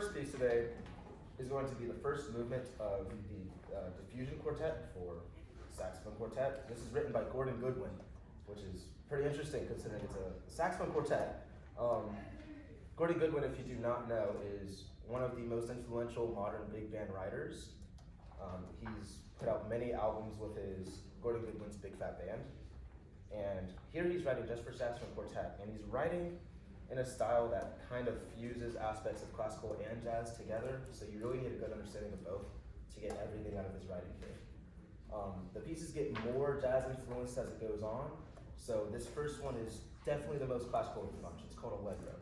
first piece today is going to be the first movement of the Diffusion Quartet for Saxophone Quartet. This is written by Gordon Goodwin, which is pretty interesting considering it's a saxophone quartet. Gordon Goodwin, if you do not know, is one of the most influential modern big band writers. He's put out many albums with his Gordon Goodwin's Big Fat Band. And here he's writing just for saxophone quartet, and he's writing in a style that kind of fuses aspects of classical and jazz together, so you really need a good understanding of both to get everything out of his writing here. The pieces get more jazz influenced as it goes on, so this first one is definitely the most classical of the bunch. It's called Allegro.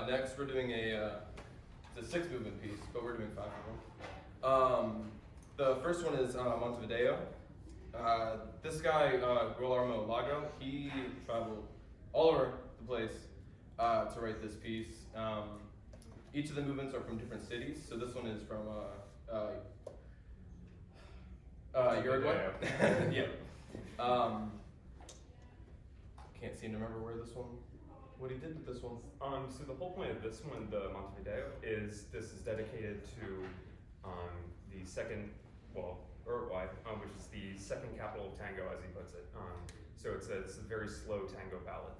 Next, we're doing it's a 6-movement piece, but we're doing 5 of them. The first one is Montevideo. This guy, Guillermo Lago, he traveled all over the place to write this piece. Each of the movements are from different cities, so this one is from Uruguay. Yeah. Can't seem to remember what he did with this one. So the whole point of this one, the Montevideo, is this is dedicated to the second, Uruguay, which is the second capital of tango, as he puts it. So it's a very slow tango ballad.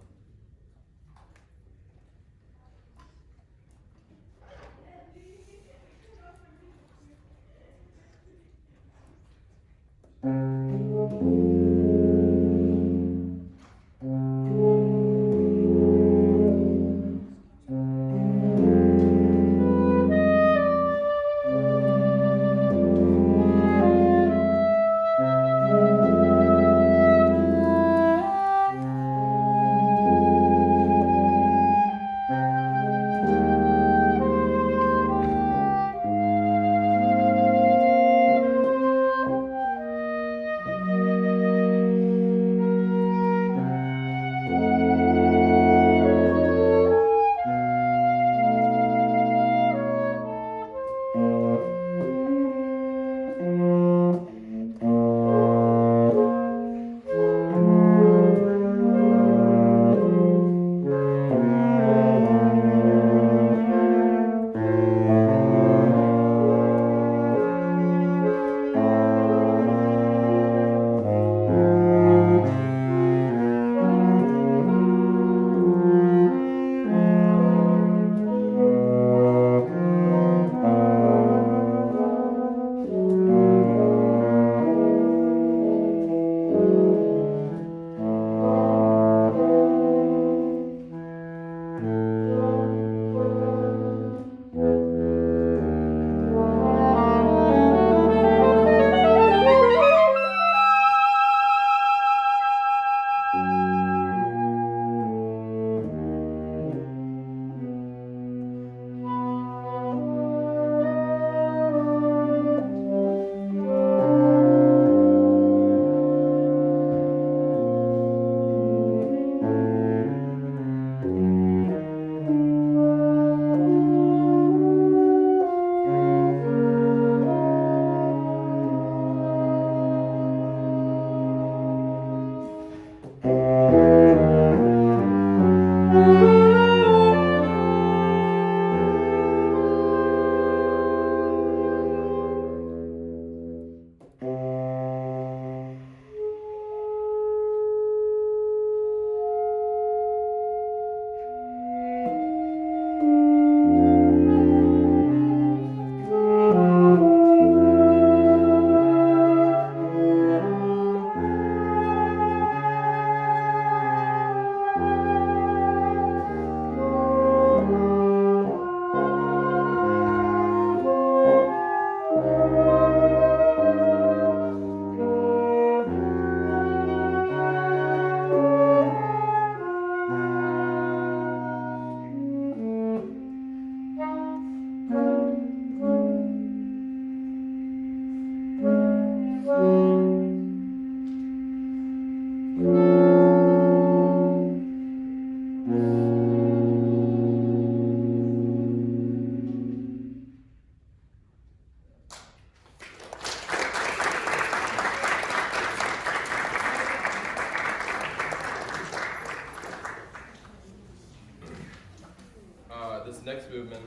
next movement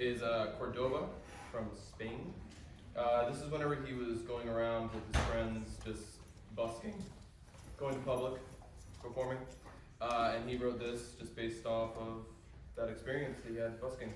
is Cordova from Spain. This is whenever he was going around with his friends, just busking, going to public, performing. And he wrote this just based off of that experience that he had busking.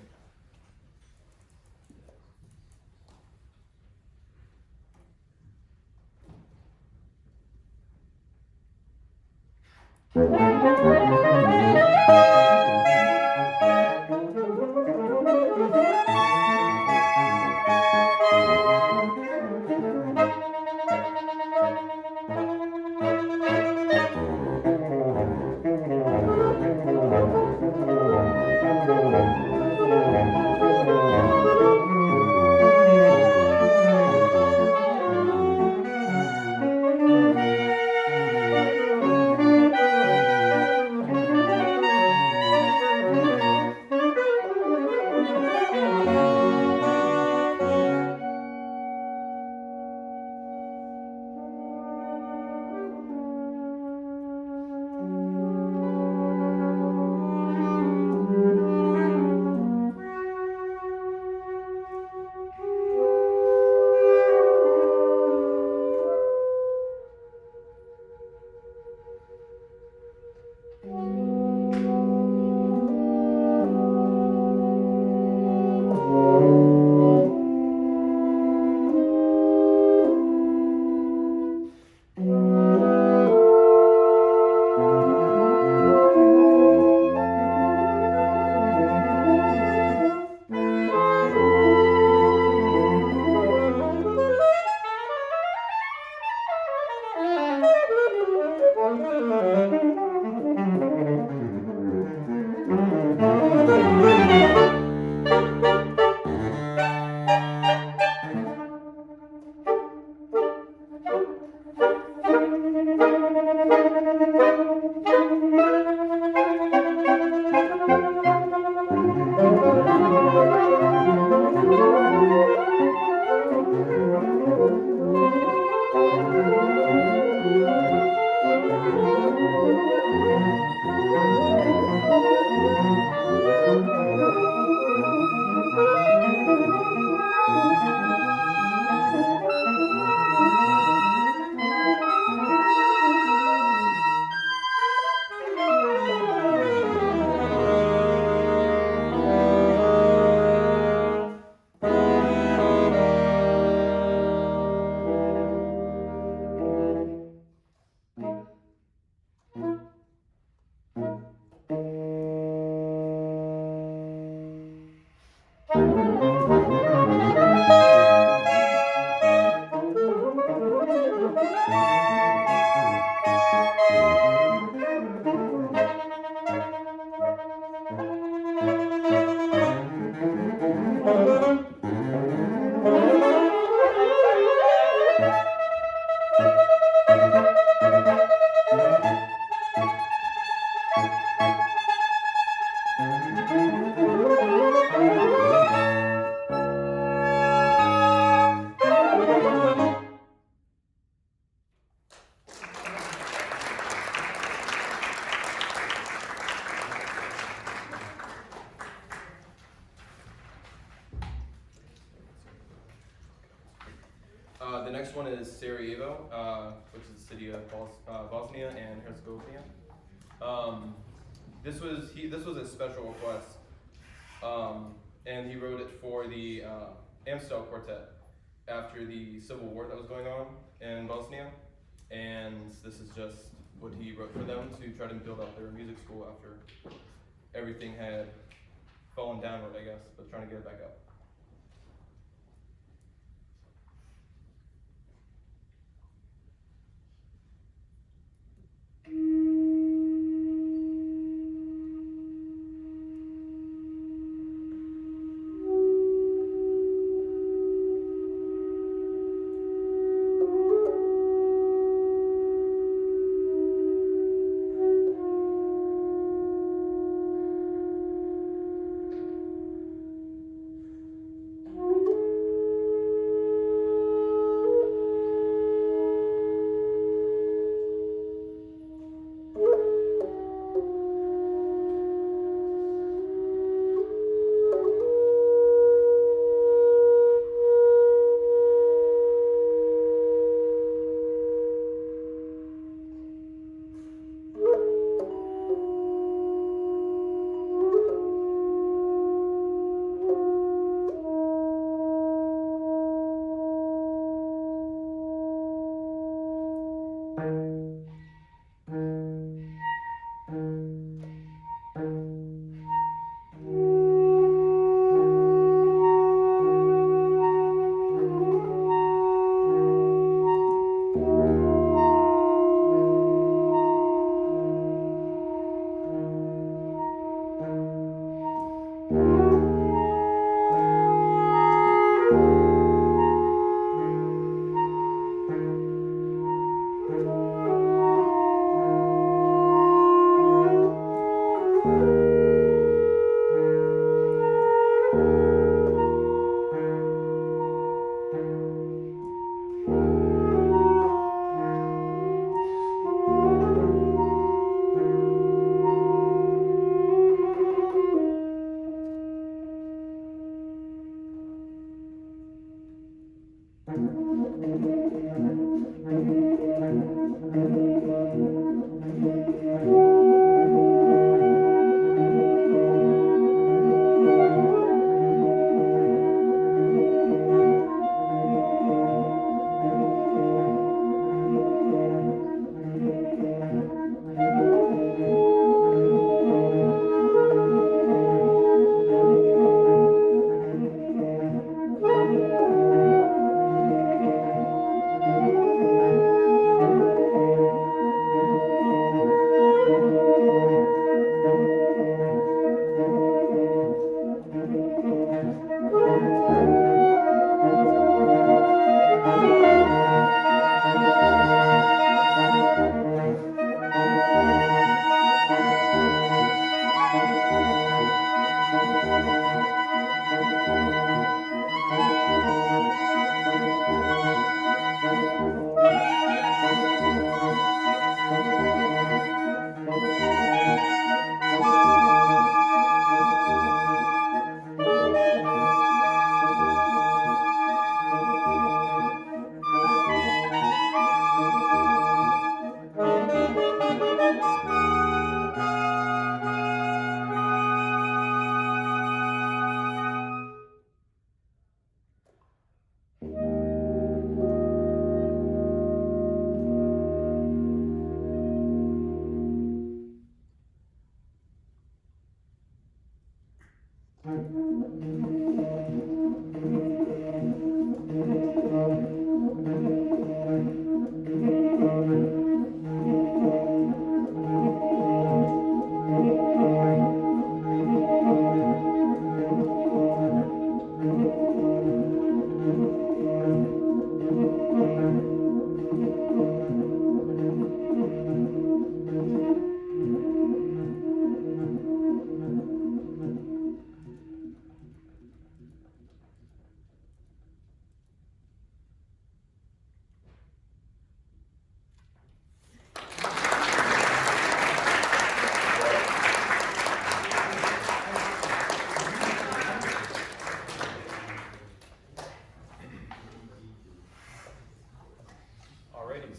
The next one is Sarajevo, which is the city of Bosnia and Herzegovina. This was a special request, and he wrote it for the Amstel Quartet after the civil war that was going on in Bosnia, and this is just what he wrote for them to try to build up their music school after everything had fallen downward, I guess, but trying to get it back up.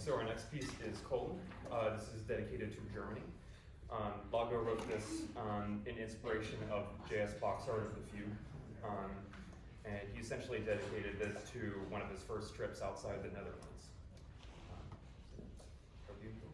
So our next piece is Colgan. This is dedicated to Germany. Lago wrote this in inspiration of J.S. Bach's Art of the Fugue. And he essentially dedicated this to one of his first trips outside the Netherlands. So beautiful.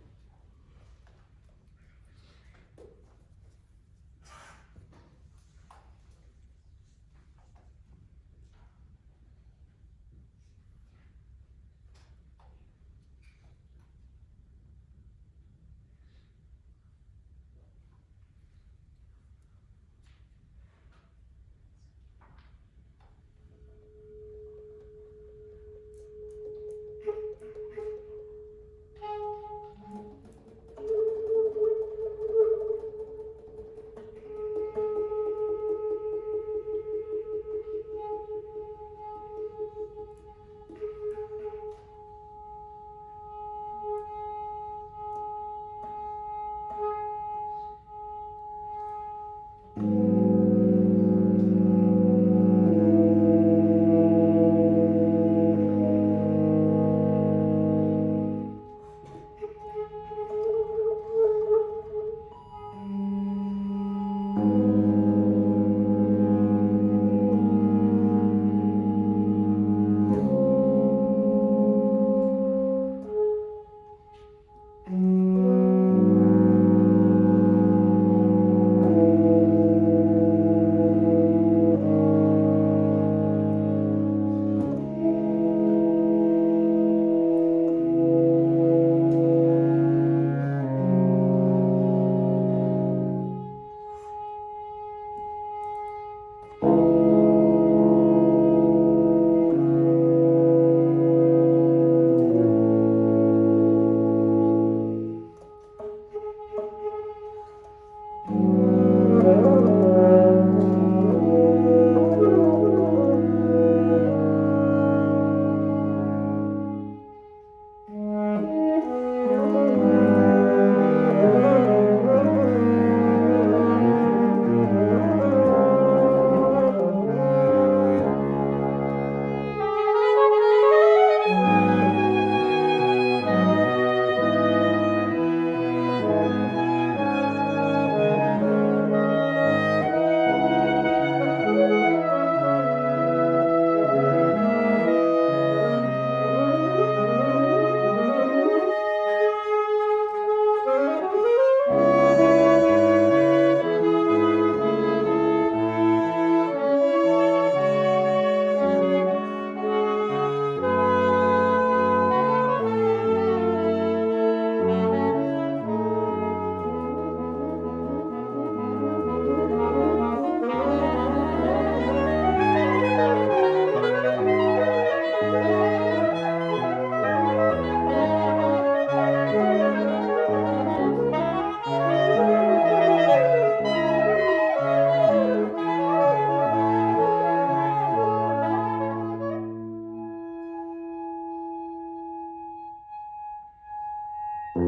So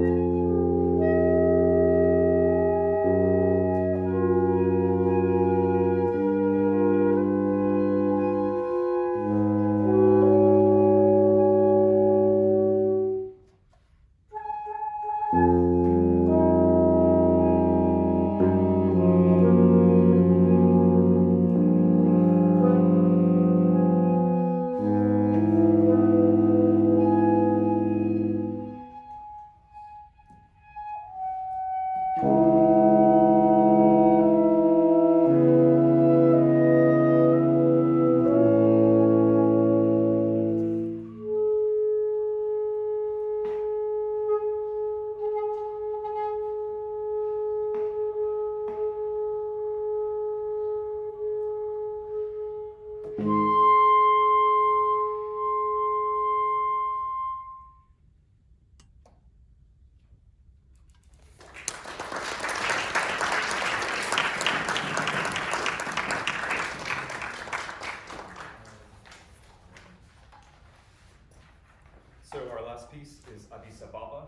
our last piece is Addis Ababa.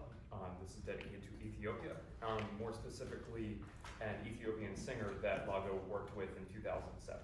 This is dedicated to Ethiopia, more specifically an Ethiopian singer that Lago worked with in 2007.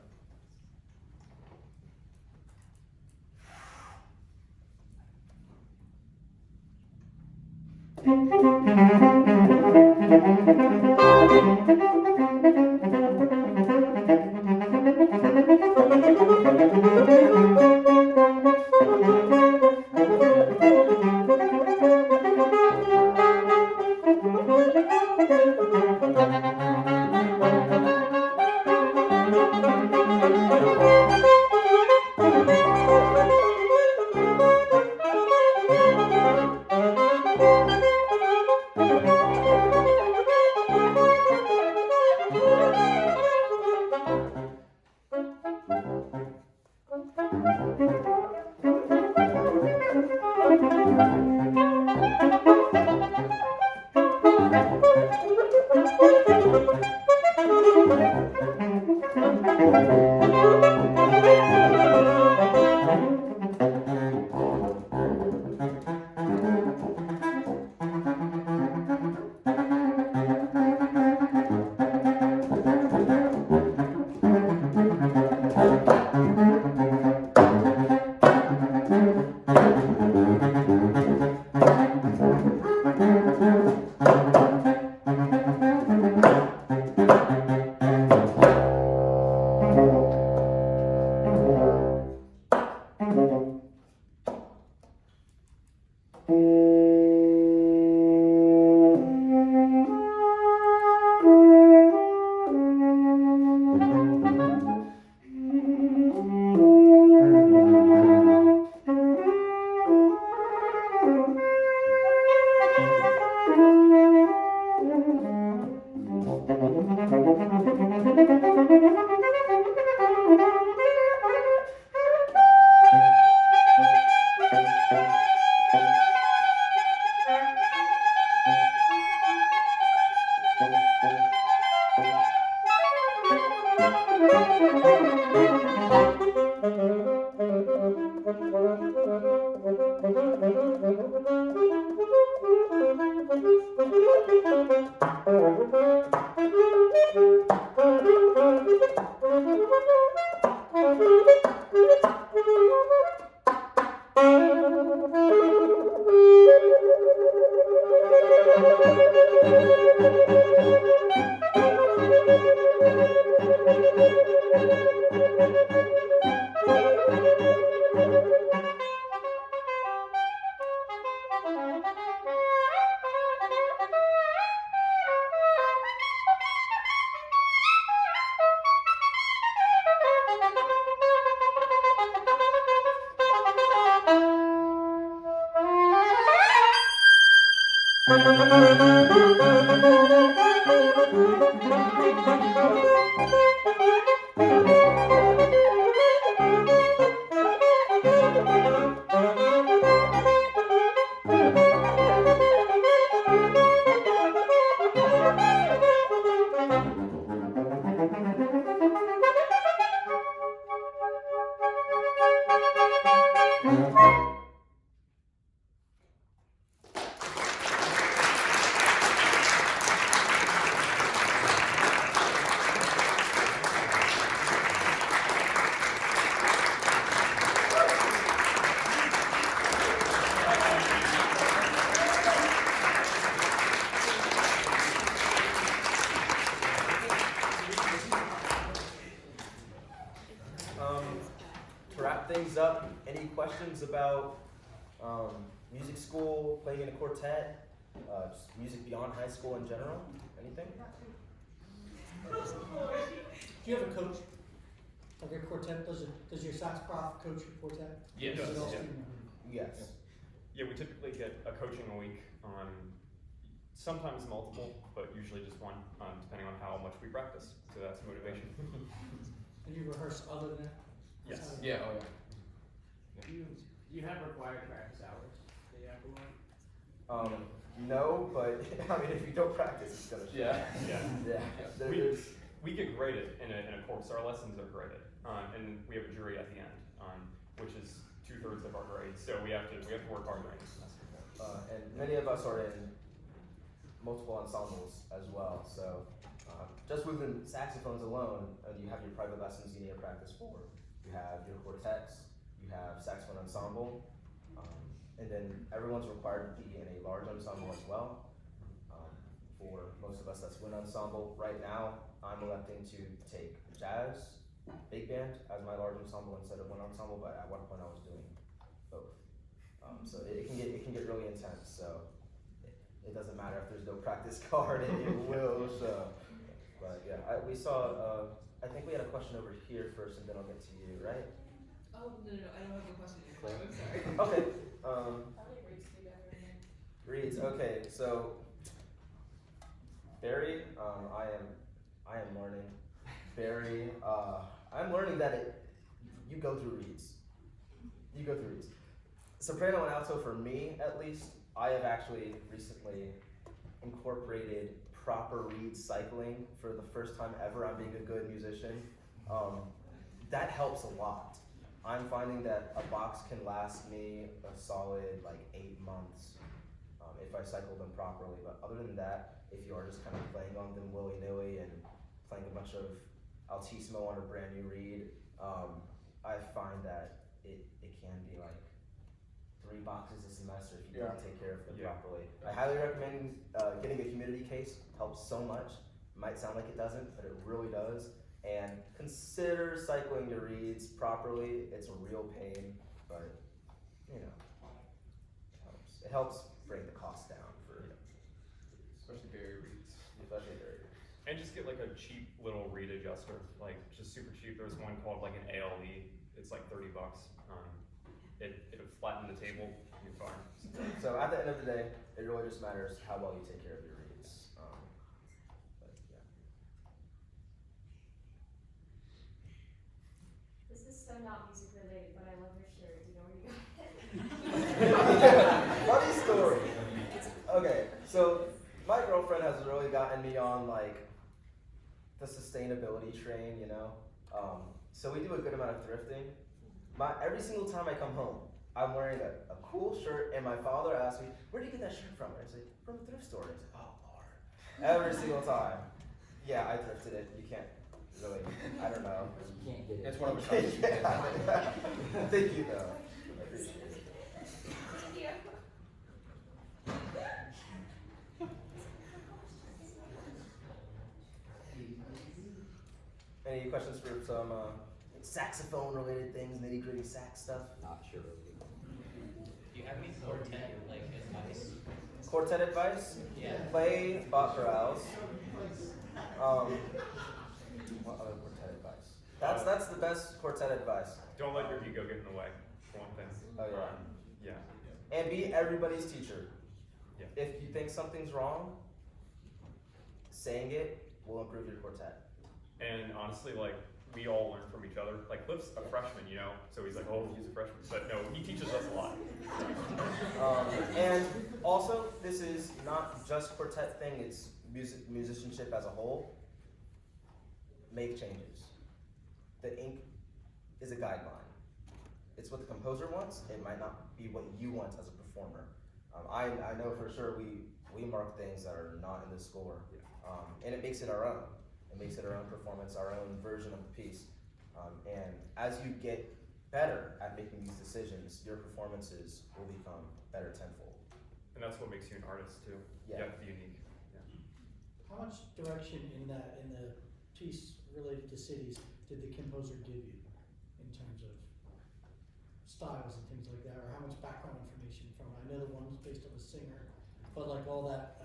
things up, any questions about music school, playing in a quartet, just music beyond high school in general? Anything? Do you have a coach? Like a quartet, does your sax prof coach your quartet? Yes. Is it all Yeah. student member? Yes. Yeah, we typically get a coaching a week, sometimes multiple, but usually just one, depending on how much we practice. So that's motivation. And you rehearse other than that? Yes. Yeah, oh yeah. You have required practice hours that you have to work? No, but I mean, if you don't practice, it's gonna show. Yeah. Yeah. Yeah. We get graded in a course. Our lessons are graded, and we have a jury at the end, which is 2/3 of our grade. So we have to work hard during the semester. And many of us are in multiple ensembles as well. So just within saxophones alone, you have your private lessons you need to practice for. You have your quartets, you have saxophone ensemble, and then everyone's required to be in a large ensemble as well. For most of us, that's wind ensemble. Right now, I'm electing to take jazz, big band as my large ensemble instead of wind ensemble. But at one point, I was doing both. So it can get really intense. So it doesn't matter if there's no practice card, it will show. But yeah, we saw. I think we had a question over here first, and then I'll get to you, right? Oh, no, I don't have a question in front, I'm sorry. Okay. Probably reads together. Reads. Okay. So Barry, I am learning. Barry, I'm learning that you go through reads. You go through reads. Soprano and alto, for me at least, I have actually recently incorporated proper reed cycling for the first time ever. I'm being a good musician. That helps a lot. I'm finding that a box can last me a solid like 8 months if I cycle them properly. But other than that, if you are just kind of playing on them willy-nilly and playing a bunch of altissimo on a brand new reed, I find that it can be like 3 boxes a semester if you don't take care of them properly. I highly recommend getting a humidity case. Helps so much. Might sound like it doesn't, but it really does. And consider cycling the reeds properly. It's a real pain, but you know, it helps. It helps bring the cost down for Especially Barry reads. especially Barry. And just get like a cheap little reed adjuster, like just super cheap. There's one called like an ALE. It's like $30. It'll flatten the table. You're fine. So at the end of the day, it really just matters how well you take care of your reeds. But yeah. This is so not music related, but I love your shirt. Do you know where you got it? Funny story. Okay, so my girlfriend has really gotten me on like the sustainability train, you know. So we do a good amount of thrifting. Every single time I come home, I'm wearing a cool shirt, and my father asks me, "Where do you get that shirt from?" And I say, "From a thrift store." And he's like, "Oh Lord!" Every single time. Yeah, I thrifted it. You can't really. I don't know. You can't get it. It's one of a kind. Yeah. Thank you, though. I appreciate it. Thank you. Any questions for some saxophone related things, nitty gritty sax stuff? Not sure. Do you have any quartet, like, advice? Quartet advice? Yeah. Play Bach chorales. What other quartet advice? That's the best quartet advice. Don't let your ego get in the way, for one thing. Oh, yeah. Yeah. And be everybody's teacher. Yeah. If you think something's wrong, saying it will improve your quartet. And honestly, like, we all learn from each other. Like, Cliff's a freshman, you know, so he's like, oh, he's a freshman. But no, he teaches us a lot. And also, this is not just quartet thing, it's musicianship as a whole. Make changes. The ink is a guideline. It's what the composer wants, it might not be what you want as a performer. I know for sure we mark things that are not in the score, and it makes it our own. It makes it our own performance, our own version of the piece. And as you get better at making these decisions, your performances will become better tenfold. And that's what makes you an artist, too. Yeah. You have to be unique. Yeah. How much direction in the piece related to cities did the composer give you in terms of styles and things like that, or how much background information from it? I know the one was based on a singer, but like all that,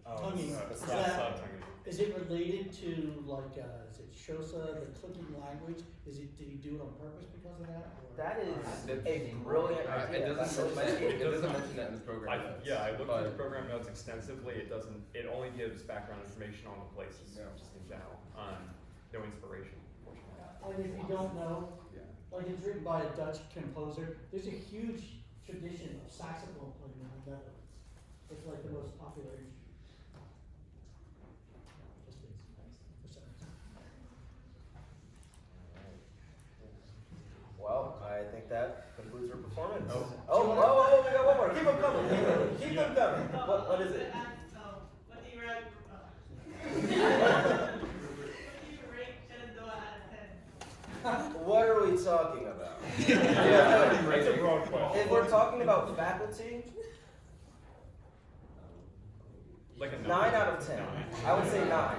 tonguing, the is slap that, tonguing. is it related to like, is it Xhosa, the clicking language? Did he do it on purpose because of that? Or? That is That's- a brilliant It idea. That's doesn't really mention, nice. it doesn't mention that in the program notes. Yeah, I looked but- through the program notes extensively. It doesn't. It only gives background information on the places, Yeah. just in general. No inspiration, unfortunately. And if you don't know, Yeah. like it's written by a Dutch composer, there's a huge tradition of saxophone playing in the Netherlands. It's like the most popular instrument. Just is, for some reason. Well, I think that concludes our performance. Oh. Oh, we got one more. Keep them coming. Keep them coming. What is it? What do you rate? What do you rate Shenandoah out of 10? What are we talking about? That's a broad question. If we're talking about faculty, Like a 9 out of 10. I would say 9.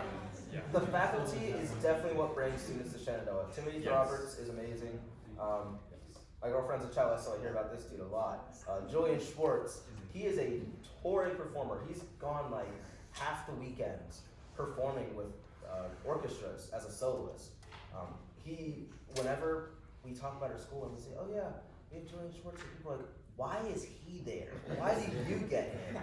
Yeah. The faculty is definitely what brings students to Shenandoah. Timothy Yes. Roberts is amazing. My girlfriend's a cellist, so I hear about this dude a lot. Julian Schwartz, he is a torrid performer. He's gone like half the weekends performing with orchestras as a soloist. Whenever we talk about our school and we say, oh yeah, we have Julian Schwartz, and people are like, why is he there? Why did you get him?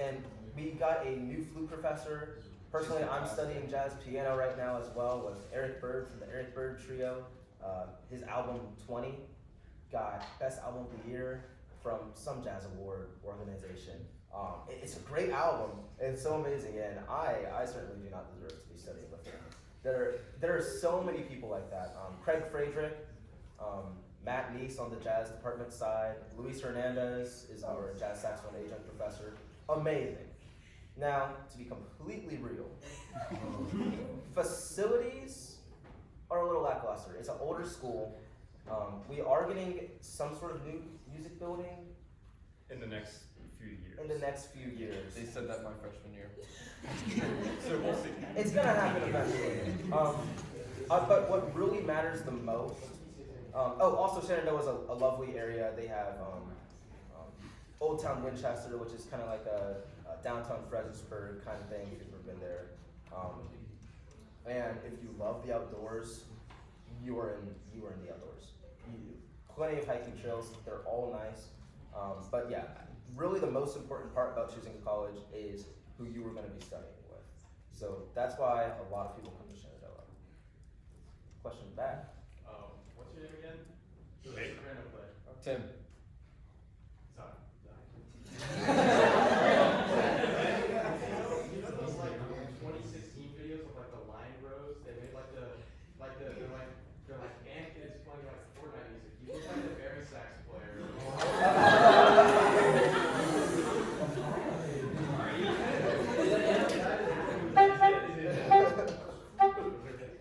And we got a new flute professor. Personally, I'm studying jazz piano right now as well with Eric Bird from the Eric Bird Trio. His album 20 got Best Album of the Year from some jazz award organization. It's a great album. It's so amazing, and I certainly do not deserve to be studying with him. There are so many people like that. Craig Friedrich, Matt Neese on the jazz department side, Luis Hernandez is our jazz saxophone agent professor. Amazing. Now, to be completely real, facilities are a little lackluster. It's an older school. We are getting some sort of new music building In the next few years. in the next few years. They said that my freshman year. So we'll see. It's gonna happen eventually. But what really matters the most, also Shenandoah is a lovely area. They have Old Town Winchester, which is kind of like a downtown Fredericksburg kind of thing, if you've ever been there. And if you love the outdoors, you are in the outdoors. Plenty of hiking trails, they're all nice. But yeah, really the most important part about choosing a college is who you are gonna be studying with. So that's why a lot of people come to Shenandoah. Question back. What's your name again? Me? Random play. Tim. Sorry. You know those like 2016 videos of like the line rows? They made they're like ant kids playing like Fortnite music. You look like the Barry sax player.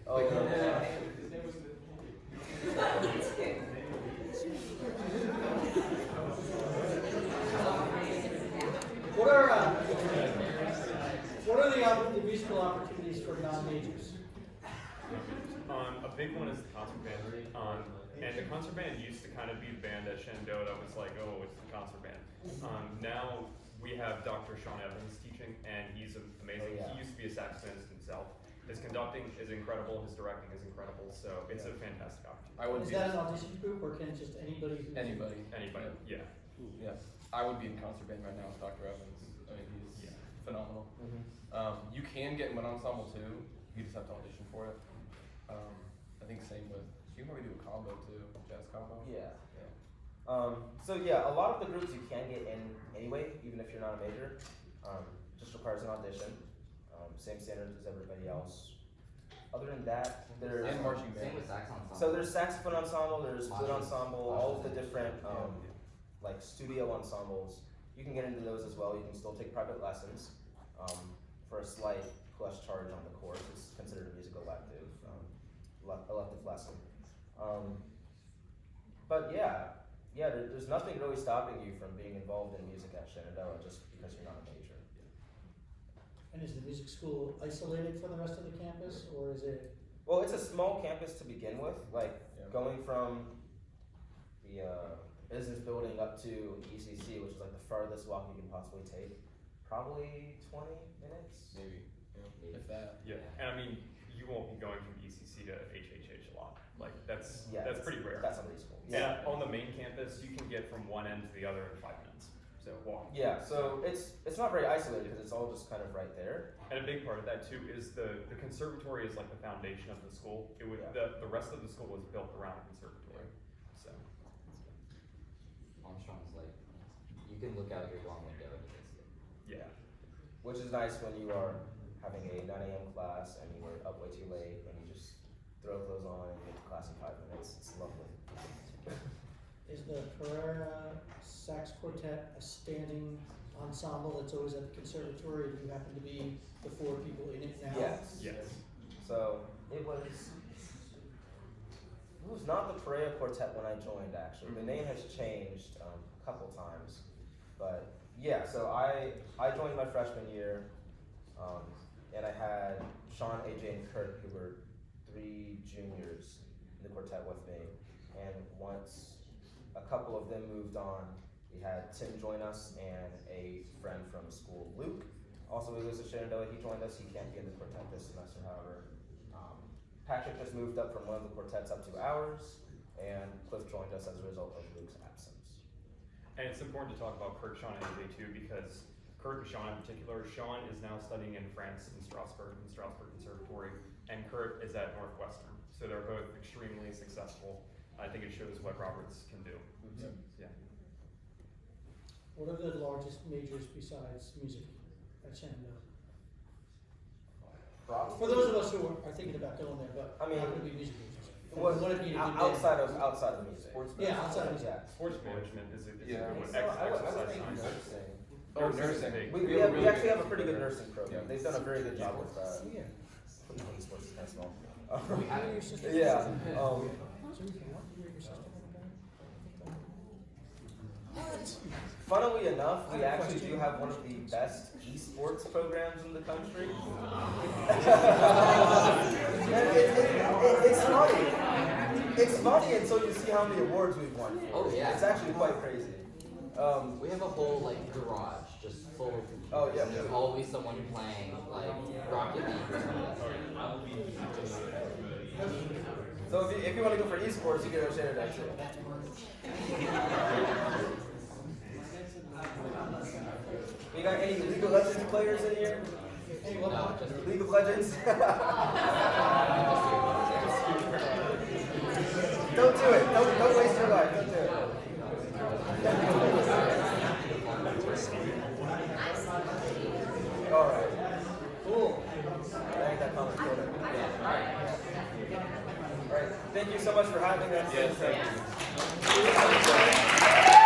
Oh, yeah. His name was What are the musical opportunities for non-majors? A big one is the concert band. And the concert band used to kind of be the band at Shenandoah that was like, oh, it's the concert band. Now we have Dr. Sean Evans teaching, and he's amazing. Oh, yeah. He used to be a saxophonist himself. His conducting is incredible. His directing is incredible. So it's a fantastic opportunity. I would Is be that an audition group, or can just anybody who's... anybody. Anybody? Yeah. Yeah. I would be in concert band right now with Dr. Evans. I mean, he's Yeah. phenomenal. Mhm. You can get in an ensemble too. You just have to audition for it. I think same with, you can probably do a combo too, jazz combo. Yeah. So yeah, a lot of the groups you can get in anyway, even if you're not a major. Just requires an audition. Same standards as everybody else. Other than that, there's And marching Same band. with saxophone. so there's saxophone ensemble, there's flute ensemble, all of the different like studio ensembles. You can get into those as well. You can still take private lessons for a slight plus charge on the course. It's considered a music elective, elective lesson. But yeah, there's nothing really stopping you from being involved in music at Shenandoah just because you're not a major. And is the music school isolated from the rest of the campus, or is it Well, it's a small campus to begin with, like Yeah. going from the business building up to ECC, which is like the farthest walk you can possibly take, probably 20 minutes. Maybe. If that. Yeah, and I mean, you won't be going from ECC to HHH a lot. Like that's pretty rare. That's unreasonable. Yeah, on the main campus, you can get from one end to the other in 5 minutes. So walking. Yeah, so it's not very isolated because it's all just kind of right there. And a big part of that too is the conservatory is like the foundation of the school. It would Yeah. the rest of the school was built around the conservatory. So Armstrong's like, you can look out your dorm window and you can see it. yeah. Which is nice when you are having a 9 a.m. class and you were up way too late and you just throw clothes on and get to class in 5 minutes. It's lovely. Is the Perea Sax Quartet a standing ensemble that's always at the conservatory? Do you happen to be the 4 people in it now? Yes. Yes. So it was not the Perea Quartet when I joined actually. The name has changed a couple times. But yeah, so I joined my freshman year, and I had Sean, AJ, and Kurt, who were 3 juniors in the quartet with me. And once a couple of them moved on, we had Tim join us and a friend from school, Luke. Also, he lives in Shenandoah. He joined us. He can't be in the quartet this semester, however. Patrick just moved up from one of the quartets up to ours, and Cliff joined us as a result of Luke's absence. And it's important to talk about Kurt, Sean, and AJ too, because Kurt and Sean in particular, Sean is now studying in France in Strasbourg Conservatory, and Kurt is at Northwestern. So they're both extremely successful. I think it shows what Roberts can do. So, yeah. What are the largest majors besides music at Shenandoah? Probably. For those of us who are thinking about going there, but I mean, not going to be music majors. What What if you did outside of music? Yeah, outside of music. Yeah. Sports management is a good one. So I would Exercise think science. nursing. Oh, Nursing is nursing. big. We actually have a pretty good nursing program. Yeah. They've done a very good job with Yeah. esports is kind of small. Your sister- Yeah. Funnily enough, we actually do have one of the best esports programs in the country. It's funny. It's funny until you see how many awards we've won. Oh, yeah. It's actually quite crazy. We have a whole like garage just full of computers. Oh, yeah. There's always someone playing like Rocket League or something. So if you want to go for esports, you can go share that too. You got any League of Legends players in here? No, just League of Legends? Don't do it. Don't waste your life. Don't do it. All right. Cool. I think that comment killed it. All right. Thank you so much for having us. Yes, thank you.